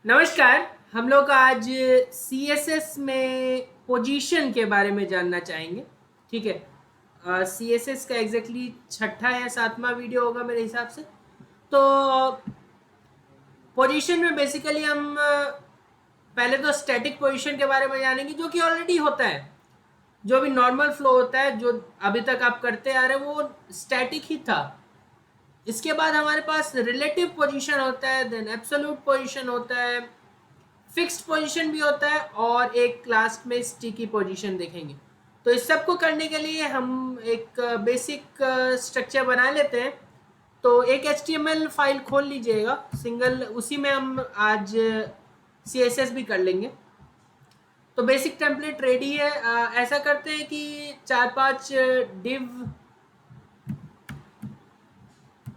नमस्कार। हम लोग आज CSS में पोजीशन के बारे में जानना चाहेंगे। ठीक है। CSS का एग्जैक्टली छठा या सातवां वीडियो होगा मेरे हिसाब से। तो पोजीशन में बेसिकली हम पहले तो स्टैटिक पोजीशन के बारे में जानेंगे, जो कि ऑलरेडी होता है। जो भी नॉर्मल फ्लो होता है, जो अभी तक आप करते आ रहे हैं, वो स्टैटिक ही था। इसके बाद हमारे पास रिलेटिव पोजीशन होता है, देन एब्सोल्यूट पोजीशन होता है, फिक्स्ड पोजीशन भी होता है, और एक लास्ट में स्टिकी पोजीशन देखेंगे। तो इस सब को करने के लिए हम एक बेसिक स्ट्रक्चर बना लेते हैं। तो एक HTML फाइल खोल लीजिएगा सिंगल, उसी में हम आज CSS भी कर लेंगे। तो बेसिक टेम्पलेट रेडी है। ऐसा करते हैं कि 4-5 डिव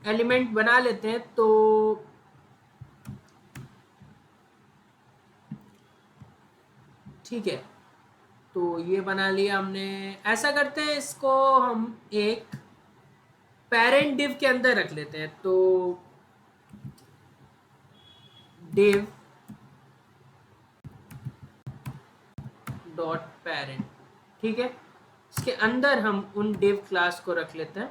एलिमेंट बना लेते हैं। तो ठीक है, तो ये बना लिया हमने। ऐसा करते हैं, इसको हम एक पेरेंट डिव के अंदर रख लेते हैं। तो डिव डॉट पेरेंट, ठीक है। इसके अंदर हम उन डिव क्लास को रख लेते हैं,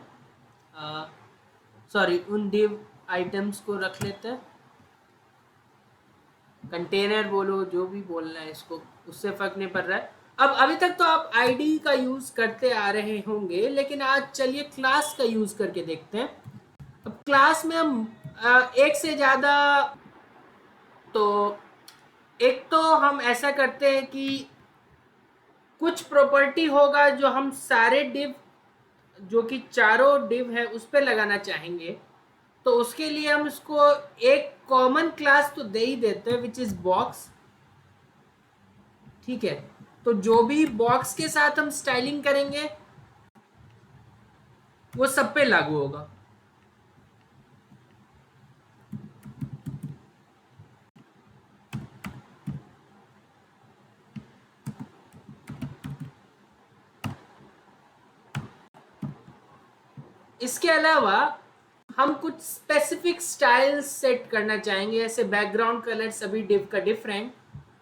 सॉरी उन डिव आइटम्स को रख लेते हैं। कंटेनर बोलो, जो भी बोलना है इसको, उससे फर्क नहीं पड़ रहा है। अब अभी तक तो आप आईडी का यूज करते आ रहे होंगे, लेकिन आज चलिए क्लास का यूज करके देखते हैं। अब क्लास में हम एक से ज्यादा, तो एक तो हम ऐसा करते हैं कि कुछ प्रॉपर्टी होगा जो हम सारे डिव, जो कि चारों डिव है, उस पर लगाना चाहेंगे। तो उसके लिए हम इसको एक कॉमन क्लास तो दे ही देते हैं, विच इज बॉक्स। ठीक है। तो जो भी बॉक्स के साथ हम स्टाइलिंग करेंगे वो सब पे लागू होगा। इसके अलावा हम कुछ स्पेसिफिक स्टाइल्स सेट करना चाहेंगे, जैसे बैकग्राउंड कलर सभी डिव का डिफरेंट।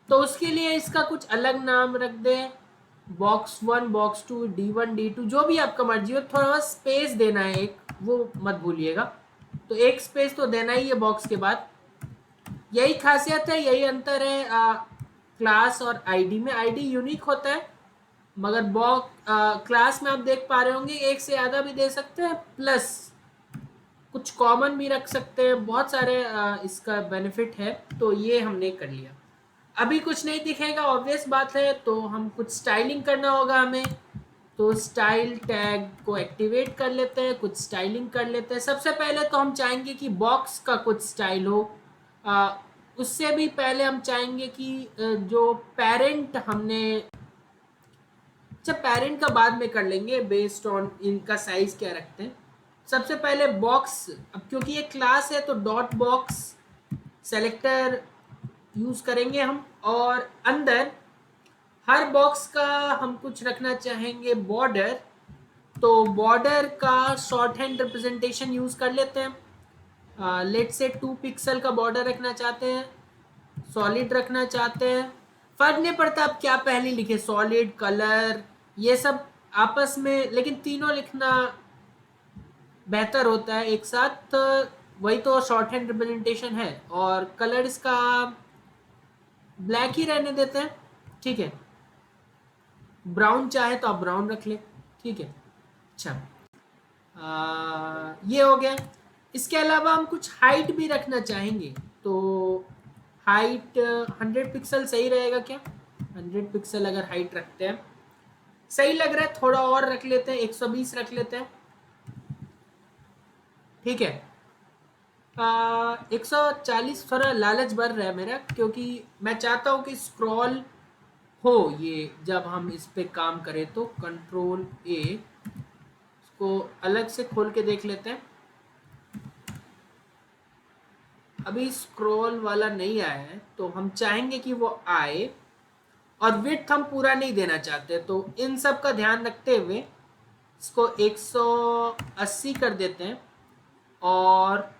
तो उसके लिए इसका कुछ अलग नाम रख दें, box 1 box 2 D1 D2, जो भी आपका मर्जी हो। थोड़ा स्पेस देना है एक, वो मत भूलिएगा। तो एक स्पेस तो देना ही है बॉक्स के बाद। यही खासियत है, यही अंतर है क्लास और आईडी में। आईडी यूनिक होता है, मगर बॉक्स क्लास में आप देख पा रहे होंगे एक से ज़्यादा भी दे सकते हैं, प्लस कुछ कॉमन भी रख सकते हैं। बहुत सारे इसका बेनिफिट है। तो ये हमने कर लिया। अभी कुछ नहीं दिखेगा, ऑब्वियस बात है, तो हम कुछ स्टाइलिंग करना होगा हमें। तो स्टाइल टैग को एक्टिवेट कर लेते हैं, कुछ स्टाइलिंग कर लेते हैं। सबसे पहले तो हम चाहेंगे कि बॉक्स का कुछ स्टाइल हो। आ, उससे भी पहले हम चाहेंगे कि जो पेरेंट हमने, अच्छा पेरेंट का बाद में कर लेंगे, बेस्ड ऑन इनका साइज क्या रखते हैं। सबसे पहले बॉक्स, अब क्योंकि ये क्लास है तो डॉट बॉक्स सेलेक्टर यूज करेंगे हम। और अंदर हर बॉक्स का हम कुछ रखना चाहेंगे बॉर्डर। तो बॉर्डर का शॉर्ट हैंड रिप्रेजेंटेशन यूज कर लेते हैं। लेट से 2 पिक्सल का बॉर्डर रखना चाहते हैं, सॉलिड रखना चाहते हैं, फर्क नहीं पड़ता आप क्या पहले लिखे, सॉलिड कलर ये सब आपस में, लेकिन तीनों लिखना बेहतर होता है एक साथ। वही तो शॉर्ट हैंड रिप्रेजेंटेशन है। और कलर इसका ब्लैक ही रहने देते हैं, ठीक है। ब्राउन चाहे तो आप ब्राउन रख ले, ठीक है। अच्छा, ये हो गया। इसके अलावा हम कुछ हाइट भी रखना चाहेंगे। तो हाइट 100 पिक्सल सही रहेगा क्या? 100 पिक्सल अगर हाइट रखते हैं, सही लग रहा है। थोड़ा और रख लेते हैं, 120 रख लेते हैं, ठीक है। 140 थोड़ा लालच बढ़ रहा है मेरा, क्योंकि मैं चाहता हूँ कि स्क्रॉल हो ये, जब हम इस पे काम करें। तो Ctrl+A, इसको अलग से खोल के देख लेते हैं। अभी स्क्रॉल वाला नहीं आया है, तो हम चाहेंगे कि वो आए। और विड्थ हम पूरा नहीं देना चाहते, तो इन सब का ध्यान रखते हुए इसको 180 कर देते हैं, और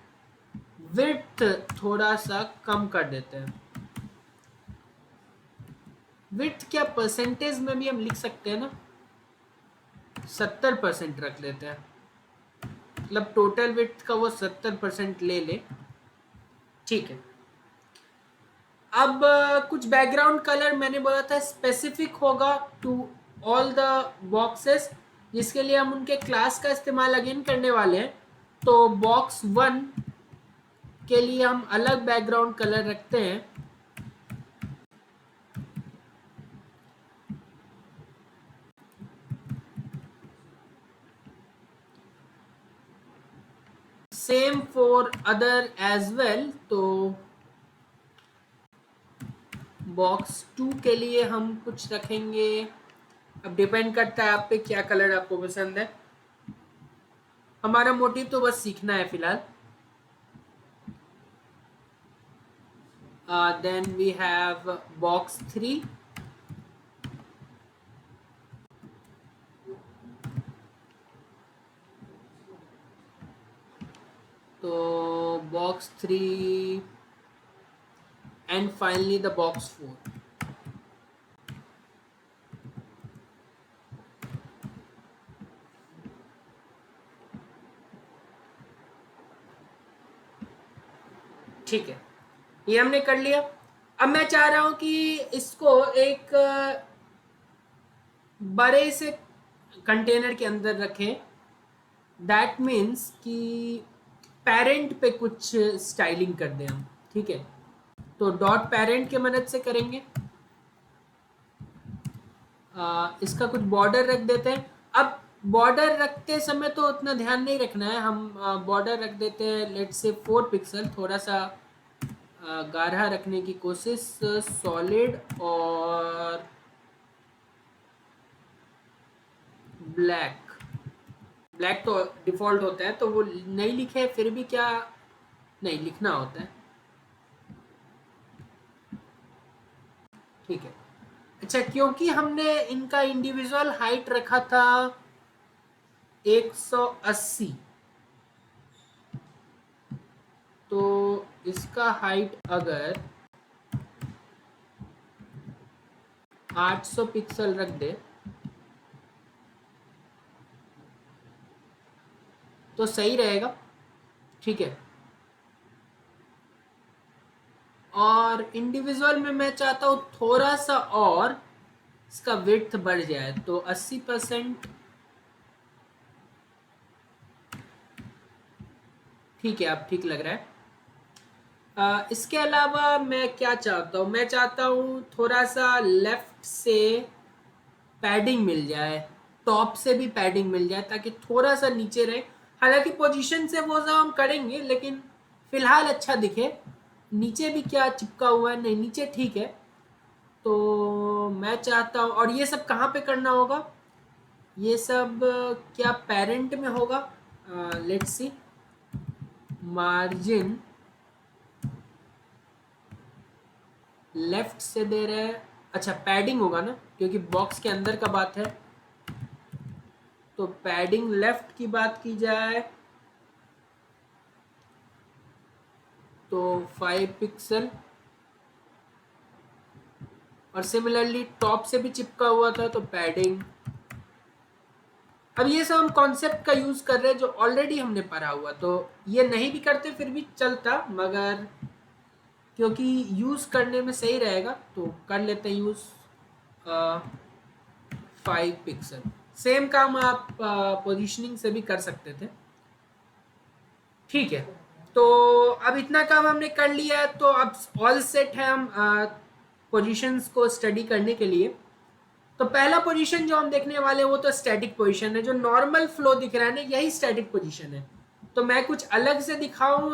विड्थ थोड़ा सा कम कर देते हैं। विड्थ क्या परसेंटेज में भी हम लिख सकते हैं ना, 70% रख लेते हैं, मतलब टोटल विड्थ का वो 70% ले ले। ठीक है। अब कुछ बैकग्राउंड कलर मैंने बोला था स्पेसिफिक होगा टू ऑल द बॉक्सेस, जिसके लिए हम उनके क्लास का इस्तेमाल अगेन करने वाले हैं। तो बॉक्स 1 के लिए हम अलग बैकग्राउंड कलर रखते हैं। Same for other as well. तो बॉक्स 2 के लिए हम कुछ रखेंगे, अब डिपेंड करता है आप पे क्या कलर आपको पसंद है। हमारा मोटिव तो बस सीखना है फिलहाल। Then we have box 3। तो box 3 and finally the box 4। ठीक है, ये हमने कर लिया। अब मैं चाह रहा हूं कि इसको एक बड़े से कंटेनर के अंदर रखें। दैट मीन्स कि पेरेंट पे कुछ स्टाइलिंग कर दें हम। ठीक है, तो डॉट पेरेंट के मदद से करेंगे। इसका कुछ बॉर्डर रख देते हैं। अब बॉर्डर रखते समय तो उतना ध्यान नहीं रखना है, हम बॉर्डर रख देते हैं लेट से 4 पिक्सल, थोड़ा सा गाढ़ा रखने की कोशिश, सॉलिड और ब्लैक। ब्लैक तो डिफॉल्ट होता है तो वो नहीं लिखे फिर भी क्या नहीं लिखना होता है। ठीक है। अच्छा, क्योंकि हमने इनका इंडिविजुअल हाइट रखा था 180, तो इसका हाइट अगर 800 पिक्सल रख दे तो सही रहेगा। ठीक है, और इंडिविजुअल में मैं चाहता हूँ थोड़ा सा और इसका विड्थ बढ़ जाए, तो 80%। ठीक है, अब ठीक लग रहा है। इसके अलावा मैं क्या चाहता हूँ, मैं चाहता हूँ थोड़ा सा लेफ्ट से पैडिंग मिल जाए, टॉप से भी पैडिंग मिल जाए ताकि थोड़ा सा नीचे रहे। हालांकि पोजीशन से वो सब हम करेंगे लेकिन फिलहाल अच्छा दिखे। नीचे भी क्या चिपका हुआ है, नहीं नीचे ठीक है। तो मैं चाहता हूँ, और ये सब कहाँ पे करना होगा, ये सब क्या पेरेंट में होगा। लेट्स सी, मार्जिन लेफ्ट से दे रहे हैं। अच्छा, पैडिंग होगा ना क्योंकि बॉक्स के अंदर का बात है, तो पैडिंग लेफ्ट की बात की जाए तो 5 पिक्सल, और सिमिलरली टॉप से भी चिपका हुआ था तो पैडिंग। अब ये सब हम कॉन्सेप्ट का यूज कर रहे हैं जो ऑलरेडी हमने पढ़ा हुआ, तो ये नहीं भी करते फिर भी चलता, मगर क्योंकि यूज करने में सही रहेगा तो कर लेते हैं यूज। 5 पिक्सल, सेम काम आप पोजीशनिंग से भी कर सकते थे। ठीक है, तो अब इतना काम हमने कर लिया, तो अब ऑल सेट है हम पोजीशंस को स्टडी करने के लिए। तो पहला पोजीशन जो हम देखने वाले हैं वो तो स्टैटिक पोजीशन है, जो नॉर्मल फ्लो दिख रहा है ना यही स्टैटिक पोजीशन है। तो मैं कुछ अलग से दिखाऊं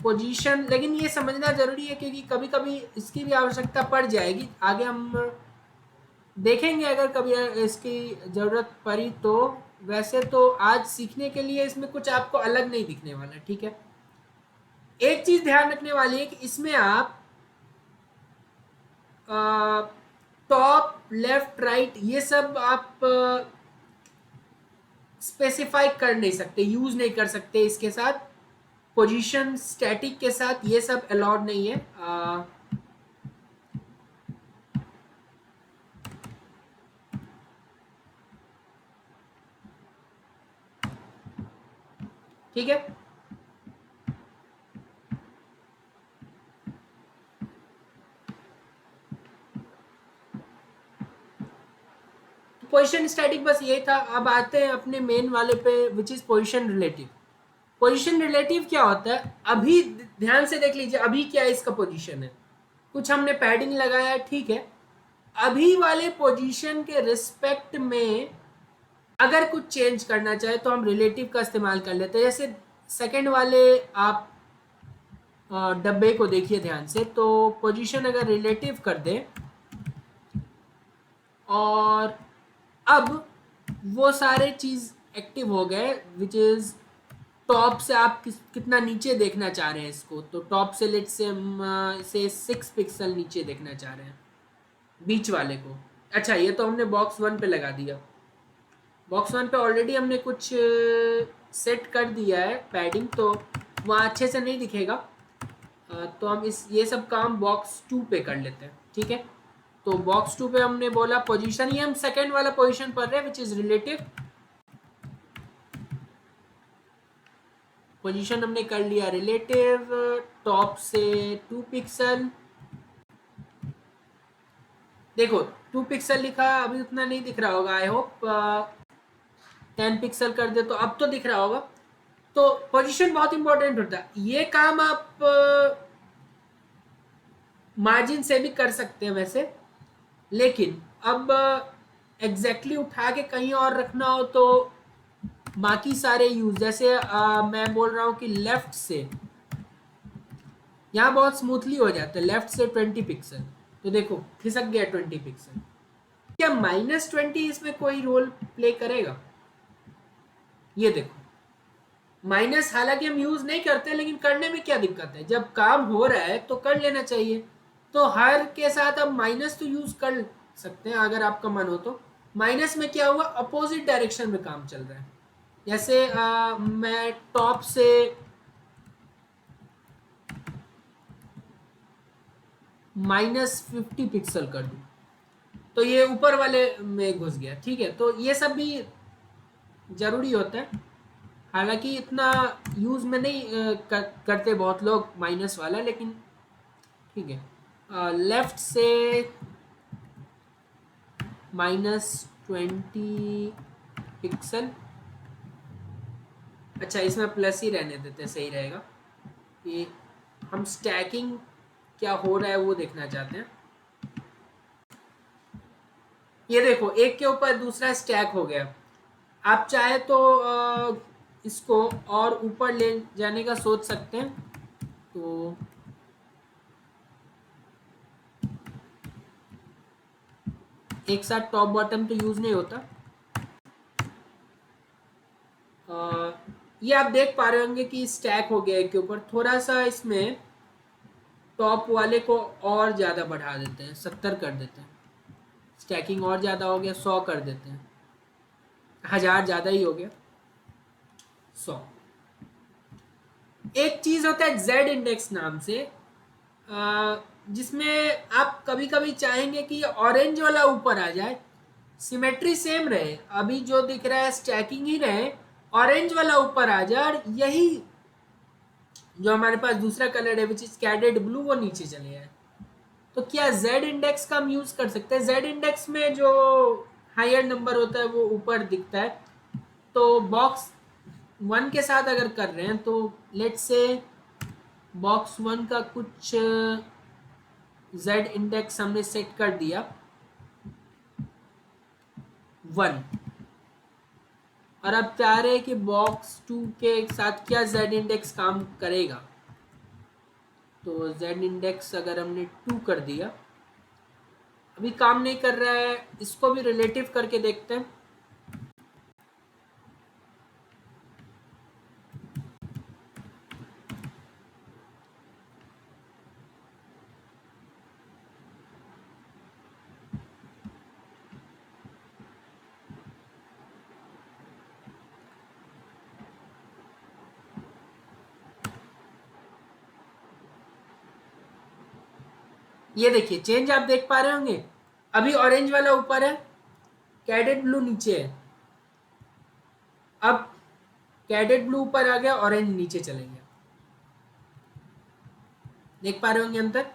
पोजीशन, लेकिन ये समझना जरूरी है क्योंकि कभी कभी इसकी भी आवश्यकता पड़ जाएगी, आगे हम देखेंगे अगर कभी इसकी जरूरत पड़ी तो। वैसे तो आज सीखने के लिए इसमें कुछ आपको अलग नहीं दिखने वाला। ठीक है, एक चीज ध्यान रखने वाली है कि इसमें आप टॉप लेफ्ट राइट ये सब आप स्पेसिफाई कर नहीं सकते, यूज नहीं कर सकते इसके साथ। पोजीशन स्टैटिक के साथ ये सब अलाउड नहीं है। ठीक है। पोजीशन स्टैटिक बस ये था। अब आते हैं अपने मेन वाले पे, which is position relative. Position relative क्या होता है, अभी ध्यान से देख लीजिए, अभी क्या इसका पोजीशन है, कुछ हमने पैडिंग लगाया है, ठीक है। अभी वाले पोजीशन के रिस्पेक्ट में अगर कुछ चेंज करना चाहे तो हम रिलेटिव का इस्तेमाल कर लेते हैं। जैसे सेकंड वाले आप डब्बे को देखिए ध्यान से, तो पोजीशन अगर रिलेटिव कर दें और अब वो सारे चीज एक्टिव हो गए, विच इज टॉप से आप कितना नीचे देखना चाह रहे हैं इसको, तो टॉप से लेट से हम इसे 6 पिक्सल नीचे देखना चाह रहे हैं बीच वाले को। अच्छा, ये तो हमने बॉक्स 1 पे लगा दिया। बॉक्स 1 पे ऑलरेडी हमने कुछ सेट कर दिया है पैडिंग, तो वहाँ अच्छे से नहीं दिखेगा। तो हम ये सब काम बॉक्स 2 पे कर लेते हैं, ठीक है। तो बॉक्स 2 पे हमने बोला पोजीशन, ये हम सेकेंड वाला पोजीशन पढ़ रहे हैं विच इज रिलेटिव। पोजीशन हमने कर लिया रिलेटिव, टॉप से 2 पिक्सल। देखो 2 पिक्सल लिखा, अभी उतना नहीं दिख रहा होगा, आई होप 10 पिक्सल कर दे तो अब तो दिख रहा होगा। तो पोजीशन बहुत इंपॉर्टेंट होता है, ये काम आप मार्जिन से भी कर सकते हैं वैसे, लेकिन अब एग्जैक्टली उठा के कहीं और रखना हो तो बाकी सारे यूज, जैसे मैं बोल रहा हूँ कि लेफ्ट से, यहाँ बहुत स्मूथली हो जाता है, लेफ्ट से 20 पिक्सल, तो देखो खिसक गया 20 पिक्सल। क्या -20 इसमें कोई रोल प्ले करेगा? ये देखो माइनस, हालांकि हम यूज नहीं करते लेकिन करने में क्या दिक्कत है, जब काम हो रहा है तो कर लेना चाहिए। तो हर के साथ हम माइनस तो यूज कर सकते हैं अगर आपका मन हो तो। माइनस में क्या हुआ, अपोजिट डायरेक्शन में काम चल रहा है। जैसे मैं टॉप से -50 पिक्सल कर दूं तो ये ऊपर वाले में घुस गया, ठीक है। तो ये सब भी जरूरी होता है, हालांकि इतना यूज में नहीं करते बहुत लोग माइनस वाला, लेकिन ठीक है। लेफ्ट से -20 पिक्सल। अच्छा, इसमें प्लस ही रहने देते हैं, सही रहेगा। कि हम स्टैकिंग क्या हो रहा है वो देखना चाहते हैं। ये देखो एक के ऊपर दूसरा स्टैक हो गया। आप चाहे तो इसको और ऊपर ले जाने का सोच सकते हैं, तो एक साथ टॉप बॉटम तो यूज नहीं होता। ये आप देख पा रहे होंगे कि स्टैक हो गया एक के ऊपर, थोड़ा सा इसमें टॉप वाले को और ज़्यादा बढ़ा देते हैं, 70 कर देते हैं, स्टैकिंग और ज़्यादा हो गया, 100 कर देते हैं, 1000 ज़्यादा ही हो गया, 100। एक चीज़ होता है जेड इंडेक्स नाम से, जिसमें आप कभी कभी चाहेंगे कि ऑरेंज वाला ऊपर आ जाए, सिमेट्री सेम रहे, अभी जो दिख रहा है स्टैकिंग ही रहे, ऑरेंज वाला ऊपर आ जाए और यही जो हमारे पास दूसरा कलर है विच इज कैडेड ब्लू वो नीचे चले जाए। तो क्या जेड इंडेक्स का हम यूज कर सकते हैं? जेड इंडेक्स में जो हायर नंबर होता है वो ऊपर दिखता है। तो बॉक्स 1 के साथ अगर कर रहे हैं तो लेट्स से बॉक्स 1 का कुछ जेड इंडेक्स हमने सेट कर दिया 1, और अब चाह रहे हैं कि बॉक्स 2 के साथ क्या जेड इंडेक्स काम करेगा। तो जेड इंडेक्स अगर हमने 2 कर दिया, अभी काम नहीं कर रहा है, इसको भी रिलेटिव करके देखते हैं। ये देखिए चेंज आप देख पा रहे होंगे, अभी ऑरेंज वाला ऊपर है, कैडेड ब्लू नीचे है। अब कैडेट ब्लू ऊपर आ गया, ऑरेंज नीचे चले गया। देख पा रहे होंगे अंतर।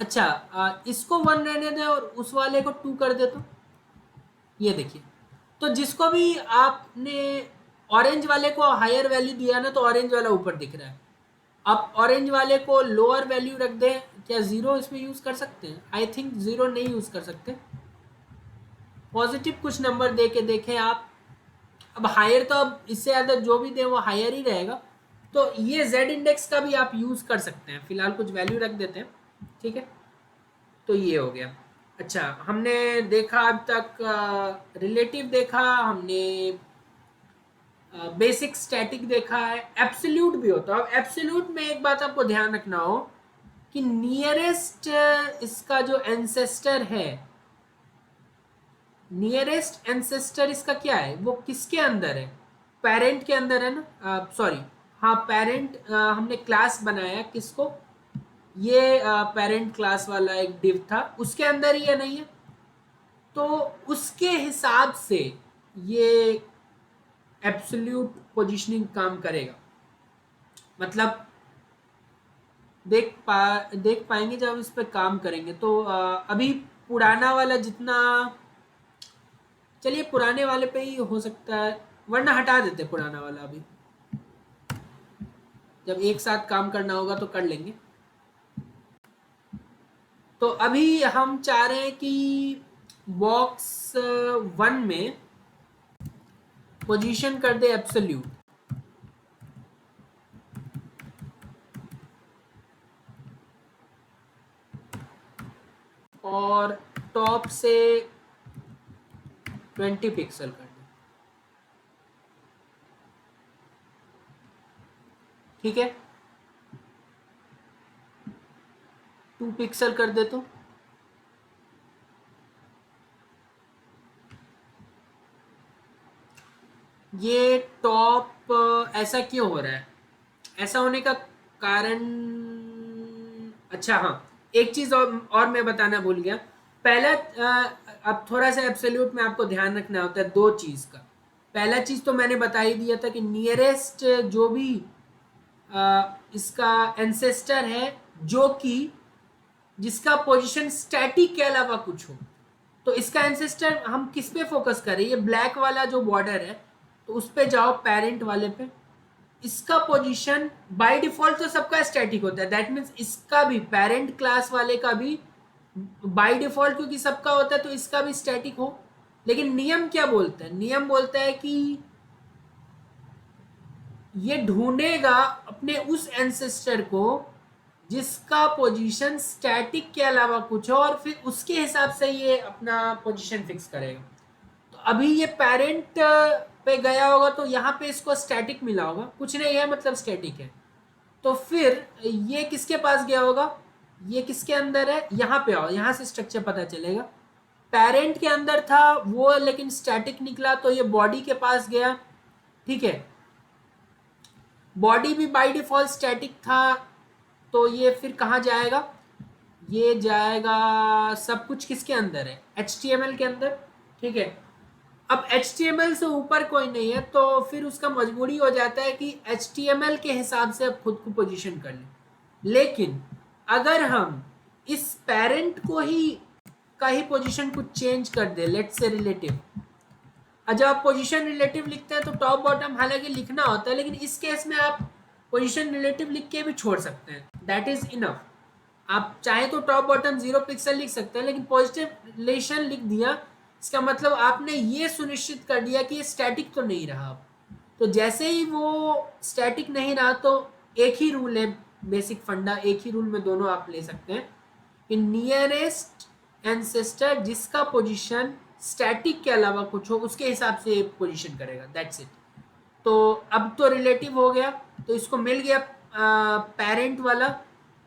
अच्छा, इसको 1 रहने दे और उस वाले को 2 कर दे तो ये देखिए, तो जिसको भी आपने ऑरेंज वाले को हायर वैल्यू दिया ना, तो ऑरेंज वाला ऊपर दिख रहा है। आप ऑरेंज वाले को लोअर वैल्यू रख दें, क्या जीरो इसमें यूज कर सकते हैं? आई थिंक जीरो नहीं यूज कर सकते। पॉजिटिव कुछ नंबर दे के देखें आप। अब हायर तो अब इससे ज़्यादा जो भी दे वो हायर ही रहेगा। तो ये जेड इंडेक्स का भी आप यूज कर सकते हैं। फिलहाल कुछ वैल्यू रख देते हैं, ठीक है। तो ये हो गया। अच्छा, हमने देखा अब तक रिलेटिव देखा, हमने बेसिक स्टैटिक देखा है, एब्सोल्यूट भी होता है। अब एब्सोल्यूट में एक बात आपको ध्यान रखना हो कि नियरेस्ट इसका जो एंसेस्टर है, नियरेस्ट एंसेस्टर इसका क्या है, वो किसके अंदर है? पेरेंट के अंदर है ना, सॉरी, हाँ पेरेंट। हमने क्लास बनाया किसको, ये पेरेंट क्लास वाला एक डिव था, उसके अंदर ही है नहीं है? तो उसके हिसाब से ये एब्सोल्यूट पोजीशनिंग काम करेगा। मतलब देख पाएंगे जब हम इस पे काम करेंगे। तो अभी पुराना वाला जितना, चलिए पुराने वाले पे ही हो सकता है, वरना हटा देते पुराना वाला। अभी जब एक साथ काम करना होगा तो कर लेंगे। तो अभी हम चाह रहे हैं कि बॉक्स 1 में पोजीशन कर दे एब्सोल्यूट, और टॉप से 20 पिक्सल कर दे, ठीक है। 2 पिक्सल कर दे तो ये टॉप ऐसा क्यों हो रहा है? ऐसा होने का कारण, अच्छा हाँ, एक चीज और मैं बताना भूल गया। पहला अब थोड़ा सा एब्सोल्यूट में आपको ध्यान रखना होता है दो चीज का। पहला चीज तो मैंने बता ही दिया था कि नियरेस्ट जो भी इसका एंसेस्टर है, जो कि जिसका पोजीशन स्टैटिक के अलावा कुछ हो, तो इसका एंसेस्टर हम किस पे फोकस करें? ये ब्लैक वाला जो बॉर्डर है, तो उस पे जाओ, पेरेंट वाले पे। इसका पोजीशन बाय डिफॉल्ट तो सबका स्टैटिक होता है, दैट मीन्स इसका भी, पेरेंट क्लास वाले का भी बाय डिफॉल्ट क्योंकि सबका होता है तो इसका भी स्टैटिक हो। लेकिन नियम क्या बोलता है? नियम बोलता है कि ये ढूंढेगा अपने उस एंसेस्टर को जिसका पोजीशन स्टैटिक के अलावा कुछ हो, और फिर उसके हिसाब से ये अपना पोजीशन फिक्स करेगा। तो अभी ये पेरेंट पे गया होगा तो यहाँ पे इसको स्टैटिक मिला होगा, कुछ नहीं है मतलब स्टैटिक है। तो फिर ये किसके पास गया होगा? ये किसके अंदर है? यहाँ पे आओ, यहाँ से स्ट्रक्चर पता चलेगा। पेरेंट के अंदर था वो, लेकिन स्टैटिक निकला तो ये बॉडी के पास गया, ठीक है। बॉडी भी बाय डिफॉल्ट स्टैटिक था, तो ये फिर कहाँ जाएगा? ये जाएगा, सब कुछ किसके अंदर है? HTML के अंदर, ठीक है। अब HTML से ऊपर कोई नहीं है, तो फिर उसका मजबूरी हो जाता है कि HTML के हिसाब से अब खुद को पोजीशन कर ले। लेकिन अगर हम इस पेरेंट को ही का ही पोजीशन कुछ चेंज कर दे, लेट्स से रिलेटिव, जब आप पोजीशन रिलेटिव लिखते हैं तो टॉप बॉटम हालांकि लिखना होता है, लेकिन इस केस में आप पोजीशन रिलेटिव लिख के भी छोड़ सकते हैं, दैट इज इनफ। आप चाहे तो टॉप बॉटम 0 पिक्सल लिख सकते हैं, लेकिन पॉजिटिव रिलेशन लिख दिया, इसका मतलब आपने ये सुनिश्चित कर दिया कि ये स्टैटिक तो नहीं रहा। तो जैसे ही वो स्टैटिक नहीं रहा, तो एक ही रूल है, बेसिक फंडा, एक ही रूल में दोनों आप ले सकते हैं कि नियरेस्ट एंसेस्टर जिसका पोजीशन स्टैटिक के अलावा कुछ हो, उसके हिसाब से पोजीशन करेगा, दैट्स इट। तो अब तो रिलेटिव हो गया, तो इसको मिल गया पेरेंट वाला,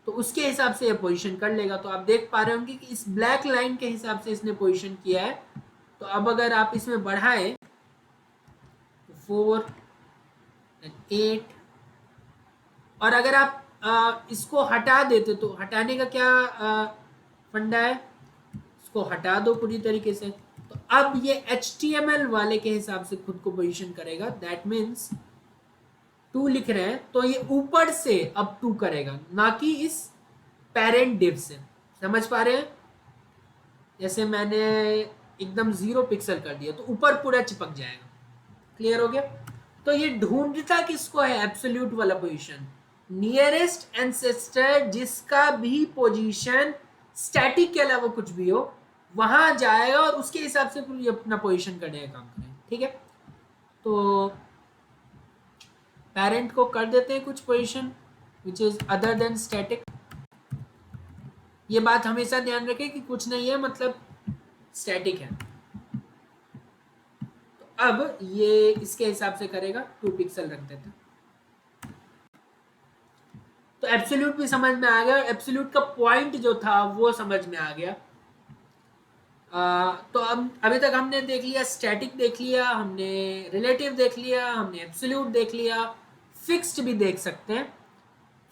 तो उसके हिसाब से ये पोजीशन कर लेगा। तो आप देख पा रहे होंगे कि इस ब्लैक लाइन के हिसाब से इसने पोजीशन किया है। तो अब अगर आप इसमें बढ़ाए 4 and 8, और अगर आप इसको हटा देते, तो हटाने का क्या फंडा है? इसको हटा दो पूरी तरीके से, तो अब ये HTML वाले के हिसाब से खुद को पोजीशन करेगा। दैट मीन्स टू लिख रहे हैं तो ये ऊपर से अब टू करेगा, ना कि इस पेरेंट डिव से। समझ पा रहे हैं? जैसे मैंने एकदम 0 पिक्सल कर दिया तो ऊपर पूरा चिपक जाएगा। क्लियर हो गया? तो ये ढूंढता किसको है? एब्सोल्यूट वाला पोजीशन, नियरेस्ट एंसेस्टर जिसका भी पोजीशन स्टैटिक के अलावा कुछ भी हो वहां जाएगा और उसके हिसाब से फिर अपना पोजीशन करने का काम करेगा। ठीक है, तो पेरेंट को कर देते हैं कुछ position which is other than static. ये बात हमेशा ध्यान रखें कि कुछ नहीं है मतलब स्टैटिक है। तो अब ये इसके हिसाब से करेगा, 2 पिक्सल रख देते हैं। तो एब्सोल्यूट भी समझ में आ गया, एब्सोल्यूट का पॉइंट जो था वो समझ में आ गया। तो अब अभी तक हमने देख लिया स्टैटिक, देख लिया हमने, रिलेटिव देख लिया हमने, एब्सोल्यूट देख लिया, फिक्स्ड भी देख सकते हैं।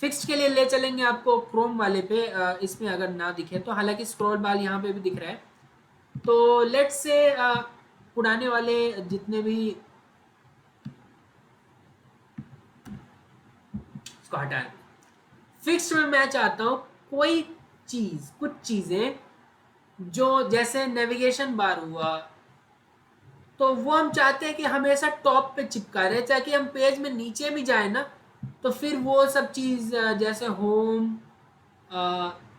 फिक्स्ड के लिए ले चलेंगे आपको क्रोम वाले पे, इसमें अगर ना दिखे तो, हालांकि स्क्रॉल बार यहाँ पे भी दिख रहा है। तो लेट्स से पुराने वाले जितने भी, इसको हटाएं। फिक्स्ड में मैं चाहता हूँ कोई चीज, कुछ चीजें जो जैसे नेविगेशन बार हुआ तो वो हम चाहते हैं कि हमेशा टॉप पे चिपका रहे, ताकि हम पेज में नीचे भी जाए ना तो फिर वो सब चीज जैसे होम,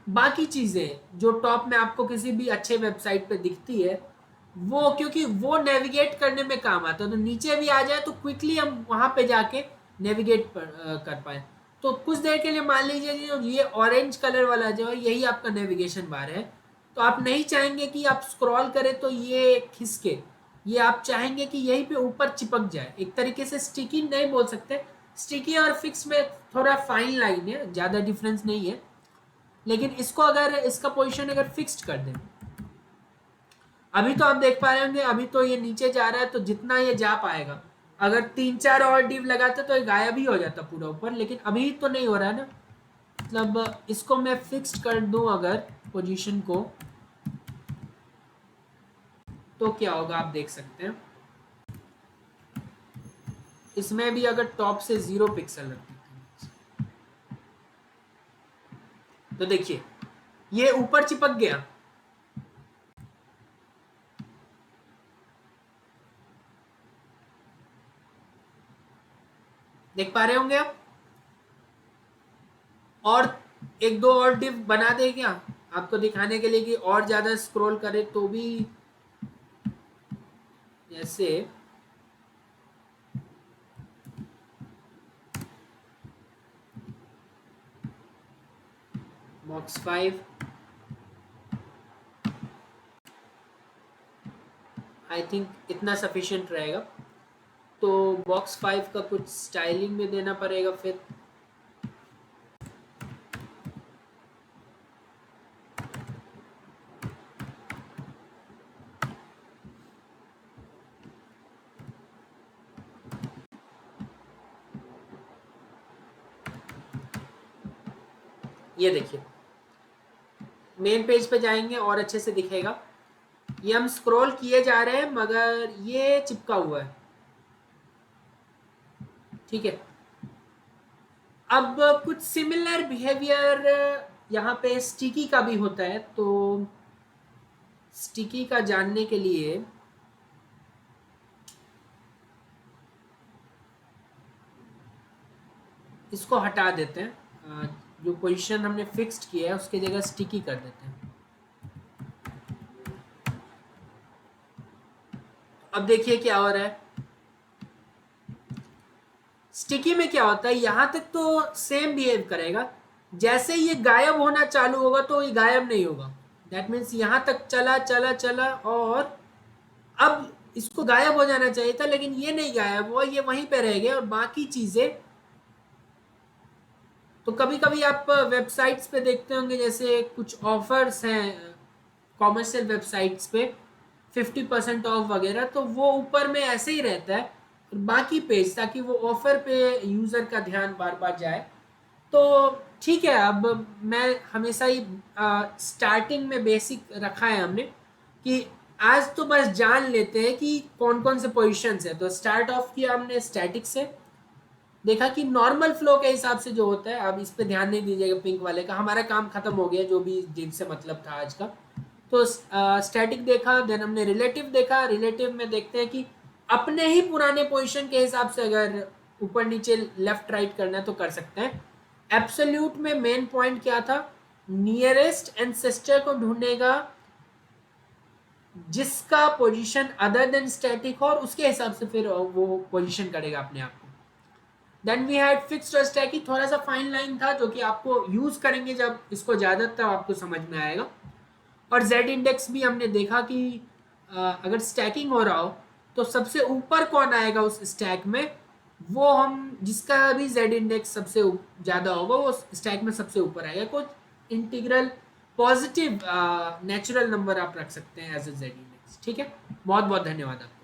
बाकी चीजें जो टॉप में आपको किसी भी अच्छे वेबसाइट पे दिखती है वो, क्योंकि वो नेविगेट करने में काम आता है, तो नीचे भी आ जाए तो क्विकली हम वहां पे जाके नेविगेट कर पाए। तो कुछ देर के लिए मान लीजिए कि ये ऑरेंज कलर वाला जो है यही आपका नेविगेशन बार है, तो आप नहीं चाहेंगे कि आप स्क्रॉल करें तो ये खिसके, ये आप चाहेंगे कि यहीं पे ऊपर चिपक जाए। एक तरीके से स्टिकी नहीं बोल सकते, स्टिकी और फिक्स में थोड़ा फाइन लाइन है, ज़्यादा डिफरेंस नहीं है। लेकिन इसको अगर इसका पोजीशन अगर फिक्स्ड कर दें, अभी तो आप देख पा रहे होंगे अभी तो ये नीचे जा रहा है, तो जितना ये जा पाएगा, अगर 3-4 और डिव लगाते तो ये गायब ही हो जाता पूरा ऊपर, लेकिन अभी तो नहीं हो रहा है ना। मतलब इसको मैं फिक्स्ड कर दूं अगर पोजीशन को, तो क्या होगा आप देख सकते हैं। इसमें भी अगर टॉप से 0 पिक्सल रख देते हैं तो देखिए ये ऊपर चिपक गया। देख पा रहे होंगे आप? और एक दो और डिव बना दे क्या आपको दिखाने के लिए कि और ज्यादा स्क्रॉल करे तो भी, जैसे बॉक्स 5, आई थिंक इतना सफिशिएंट रहेगा। तो बॉक्स 5 का कुछ स्टाइलिंग में देना पड़ेगा फिर। ये देखिए मेन पेज पे जाएंगे और अच्छे से दिखेगा। ये हम स्क्रॉल किए जा रहे हैं मगर ये चिपका हुआ है। ठीक है, अब कुछ सिमिलर बिहेवियर यहाँ पे स्टिकी का भी होता है। तो स्टिकी का जानने के लिए इसको हटा देते हैं, जो पोजीशन हमने फिक्स्ड किया है उसकी जगह स्टिकी कर देते हैं। अब देखिए क्या हो रहा है। स्टिकी में क्या होता है, यहां तक तो सेम बिहेव करेगा, जैसे ये गायब होना चालू होगा तो ये गायब नहीं होगा। दैट मीन्स यहां तक चला चला चला और अब इसको गायब हो जाना चाहिए था, लेकिन ये नहीं गायब हुआ, ये वहीं पे रह गया। और बाकी चीजें तो कभी कभी आप वेबसाइट्स पे देखते होंगे, जैसे कुछ ऑफर्स हैं कॉमर्शियल वेबसाइट्स पे 50% ऑफ वगैरह, तो वो ऊपर में ऐसे ही रहता है और बाकी पेज, ताकि वो ऑफर पे यूज़र का ध्यान बार बार जाए। तो ठीक है, अब मैं हमेशा ही स्टार्टिंग में बेसिक रखा है हमने कि आज तो बस जान लेते हैं कि कौन कौन से पोजीशंस है। तो स्टार्ट ऑफ किया हमने स्टैटिक से, देखा कि नॉर्मल फ्लो के हिसाब से जो होता है, अब इस पे ध्यान नहीं दीजिएगा पिंक वाले का, हमारा काम खत्म हो गया जो भी जिनसे मतलब था आज का। तो स्टैटिक देखा, देन हमने रिलेटिव देखा। रिलेटिव में देखते हैं कि अपने ही पुराने पोजीशन के हिसाब से अगर ऊपर नीचे लेफ्ट राइट करना है तो कर सकते हैं। एब्सोल्यूट में मेन पॉइंट क्या था, नियरेस्ट एंसेस्टर को ढूंढने का जिसका पोजीशन अदर देन स्टैटिक हो, और उसके हिसाब से फिर वो पोजीशन करेगा अपने आप को। देन वी हैड फिक्स्ड और स्टैकिंग, थोड़ा सा फाइन लाइन था जो कि आपको यूज करेंगे जब इसको ज्यादातर आपको समझ में आएगा। और जेड इंडेक्स भी हमने देखा कि अगर स्टैकिंग हो रहा हो तो सबसे ऊपर कौन आएगा उस स्टैक में, वो हम जिसका भी जेड इंडेक्स सबसे ज़्यादा होगा वो स्टैक में सबसे ऊपर आएगा। कुछ इंटीग्रल पॉजिटिव नेचुरल नंबर आप रख सकते हैं एज ए जेड इंडेक्स। ठीक है, बहुत बहुत धन्यवाद आपको।